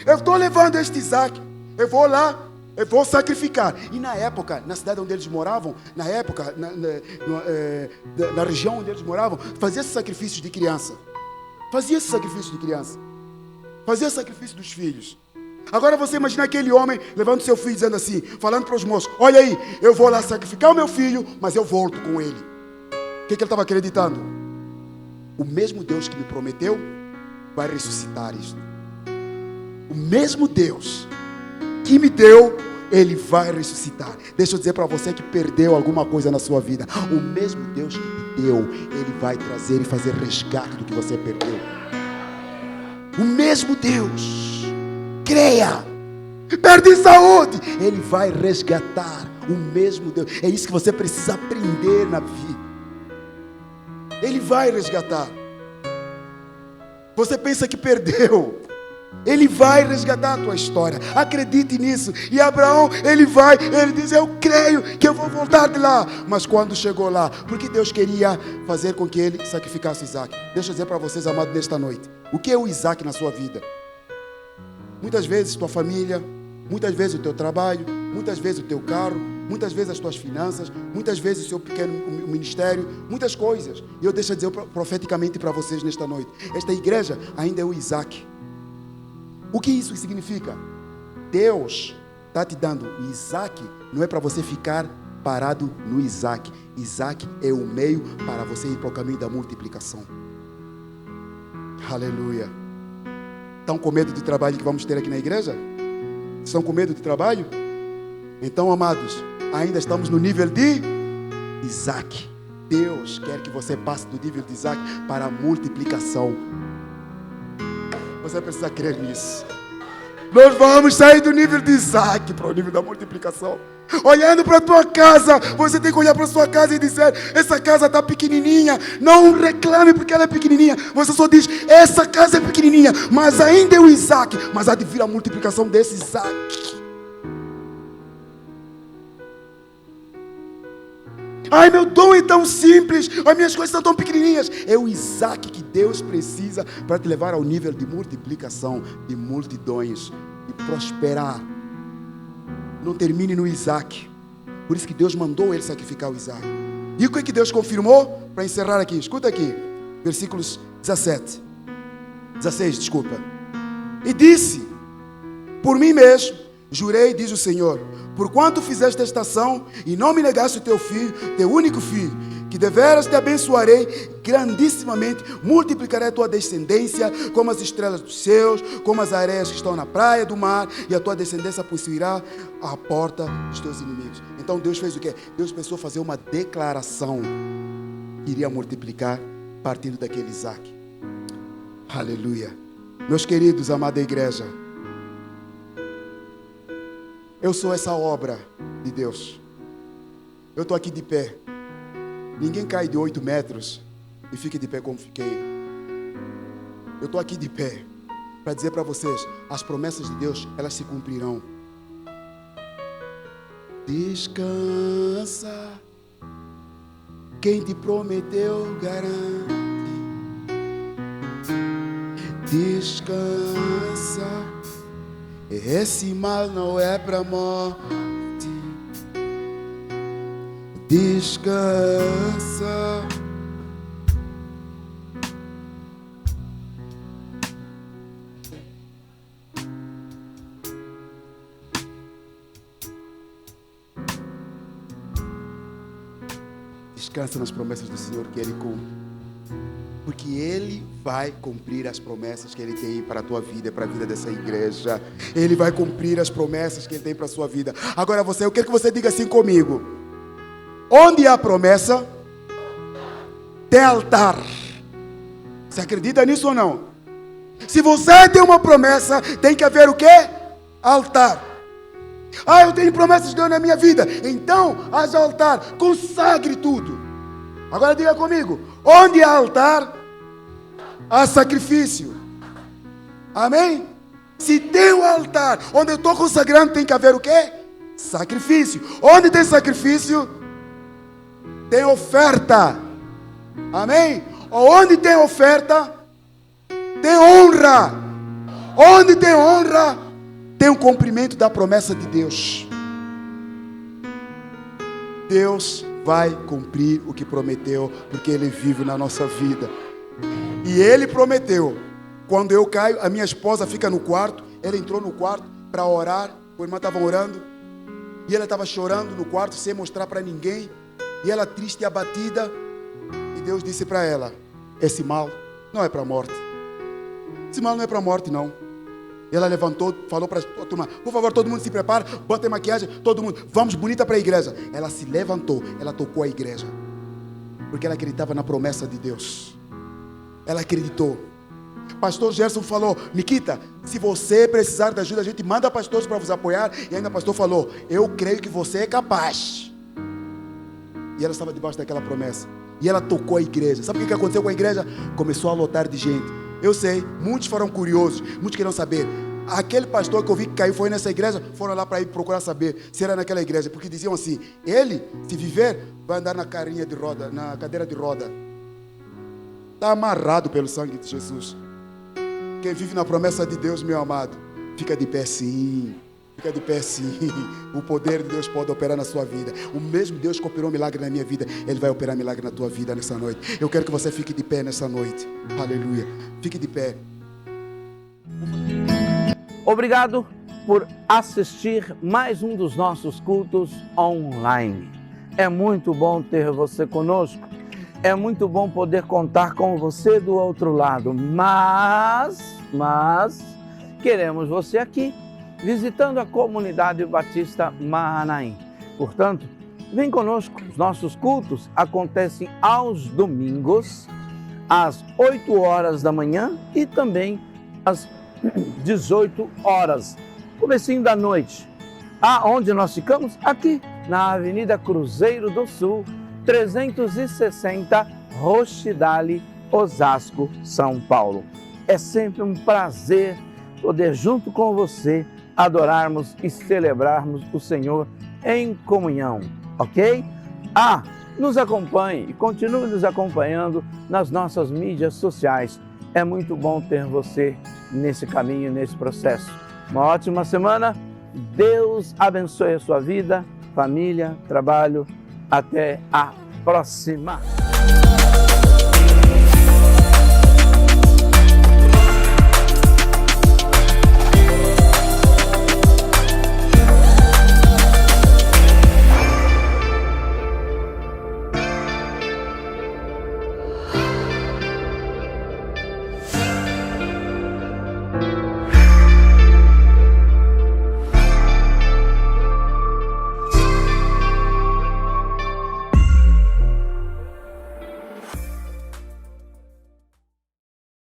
A: Eu estou levando este Isaac, eu vou lá, eu vou sacrificar. E na época, na cidade onde eles moravam, na época, na região onde eles moravam, fazia esse sacrifício de criança. Fazia esse sacrifício de criança. Fazia esse sacrifício dos filhos. Agora você imagina aquele homem levando seu filho, dizendo assim, falando para os moços: olha aí, eu vou lá sacrificar o meu filho, mas eu volto com ele. O que ele estava acreditando? O mesmo Deus que me prometeu vai ressuscitar isto. O mesmo Deus que me deu, Ele vai ressuscitar. Deixa eu dizer para você que perdeu alguma coisa na sua vida: o mesmo Deus que te deu, Ele vai trazer e fazer resgate do que você perdeu. O mesmo Deus, creia. Perdi saúde, Ele vai resgatar. O mesmo Deus. É isso que você precisa aprender na vida. Ele vai resgatar. Você pensa que perdeu, Ele vai resgatar a tua história. Acredite nisso. E Abraão, ele diz: eu creio que eu vou voltar de lá. Mas quando chegou lá, porque Deus queria fazer com que ele sacrificasse Isaac. Deixa eu dizer para vocês, amados, nesta noite, o que é o Isaac na sua vida? Muitas vezes tua família, muitas vezes o teu trabalho, muitas vezes o teu carro, muitas vezes as tuas finanças, muitas vezes o seu pequeno ministério, muitas coisas. E eu deixo eu dizer profeticamente para vocês nesta noite: esta igreja ainda é o Isaac. O que isso significa? Deus está te dando o Isaac, não é para você ficar parado no Isaac. Isaac é o meio para você ir para o caminho da multiplicação. Aleluia. Estão com medo do trabalho que vamos ter aqui na igreja? Estão com medo do trabalho? Então, amados, ainda estamos no nível de Isaac. Deus quer que você passe do nível de Isaac para a multiplicação. Você precisa crer nisso. Nós vamos sair do nível de Isaac para o nível da multiplicação. Olhando para a tua casa, você tem que olhar para a sua casa e dizer: essa casa está pequenininha. Não reclame porque ela é pequenininha. Você só diz: essa casa é pequenininha, mas ainda é o Isaac. Mas há de vir a multiplicação desse Isaac. Ai, meu dom é tão simples, as minhas coisas são tão pequenininhas. É o Isaac que Deus precisa para te levar ao nível de multiplicação, de multidões, de prosperar. não termine no Isaac. Por isso que Deus mandou ele sacrificar o Isaac. E o que Deus confirmou? Para encerrar aqui, escuta aqui, versículos 16, desculpa. E disse: por mim mesmo jurei, diz o Senhor, porquanto fizeste esta ação e não me negaste o teu filho, teu único filho, que deveras te abençoarei grandissimamente, multiplicarei a tua descendência como as estrelas dos céus, como as areias que estão na praia do mar, e a tua descendência possuirá a porta dos teus inimigos. Então Deus fez o quê? Deus pensou fazer uma declaração que iria multiplicar partindo daquele Isaac. Aleluia. Meus queridos, amada igreja, eu sou essa obra de Deus. Eu estou aqui de pé. Ninguém cai de 8 metros e fica de pé como fiquei. Eu estou aqui de pé para dizer para vocês, as promessas de Deus, elas se cumprirão. Descansa, quem te prometeu garante. Descansa, esse mal não é para morte. Descansa. Descansa nas promessas do Senhor que Ele cumpre. Porque Ele vai cumprir as promessas que Ele tem para a tua vida, para a vida dessa igreja. Ele vai cumprir as promessas que Ele tem para a sua vida. Agora eu quero que você diga assim comigo: onde há promessa, tem altar. Você acredita nisso ou não? Se você tem uma promessa, tem que haver o quê? Altar. Eu tenho promessas de Deus na minha vida. Então, haja altar, consagre tudo. Agora diga comigo: onde há altar, há sacrifício. Amém? Se tem um altar onde eu estou consagrando, tem que haver o quê? Sacrifício. Onde tem sacrifício, tem oferta. Amém? Onde tem oferta, tem honra. Onde tem honra, tem o cumprimento da promessa de Deus. Deus vai cumprir o que prometeu, porque Ele vive na nossa vida. E Ele prometeu. Quando eu caio, a minha esposa fica no quarto. Ela entrou no quarto para orar. A irmã estava orando e ela estava chorando no quarto sem mostrar para ninguém. E ela triste e abatida. E Deus disse para ela: esse mal não é para a morte. Esse mal não é para a morte, não. E ela levantou, falou para a turma: por favor, todo mundo se prepara, bota maquiagem, todo mundo, vamos bonita para a igreja. Ela se levantou, ela tocou a igreja, porque ela acreditava na promessa de Deus. Ela acreditou. Pastor Gerson falou: Nikita, se você precisar de ajuda, a gente manda pastores para vos apoiar. E ainda o pastor falou: eu creio que você é capaz. E ela estava debaixo daquela promessa. E ela tocou a igreja. Sabe o que aconteceu com a igreja? Começou a lotar de gente. Eu sei, muitos foram curiosos, muitos queriam saber. Aquele pastor que eu vi que caiu foi nessa igreja, foram lá para ir procurar saber se era naquela igreja, porque diziam assim: ele, se viver, vai andar na carinha de roda, na cadeira de roda. Está amarrado pelo sangue de Jesus. Quem vive na promessa de Deus, meu amado, fica de pé sim. Fica de pé sim. O poder de Deus pode operar na sua vida. O mesmo Deus que operou milagre na minha vida, Ele vai operar milagre na tua vida nessa noite. Eu quero que você fique de pé nessa noite. Aleluia. Fique de pé.
B: Obrigado por assistir mais um dos nossos cultos online. É muito bom ter você conosco. É muito bom poder contar com você do outro lado. Mas queremos você aqui, visitando a comunidade Batista Mahanaim. Portanto, vem conosco. Os nossos cultos acontecem aos domingos, às 8 horas da manhã e também às 18 horas, comecinho da noite. Aonde nós ficamos? Aqui, na Avenida Cruzeiro do Sul, 360, Roxidale, Osasco, São Paulo. É sempre um prazer poder, junto com você, adorarmos e celebrarmos o Senhor em comunhão, ok? Nos acompanhe e continue nos acompanhando nas nossas mídias sociais. É muito bom ter você nesse caminho, nesse processo. Uma ótima semana, Deus abençoe a sua vida, família, trabalho. Até a próxima!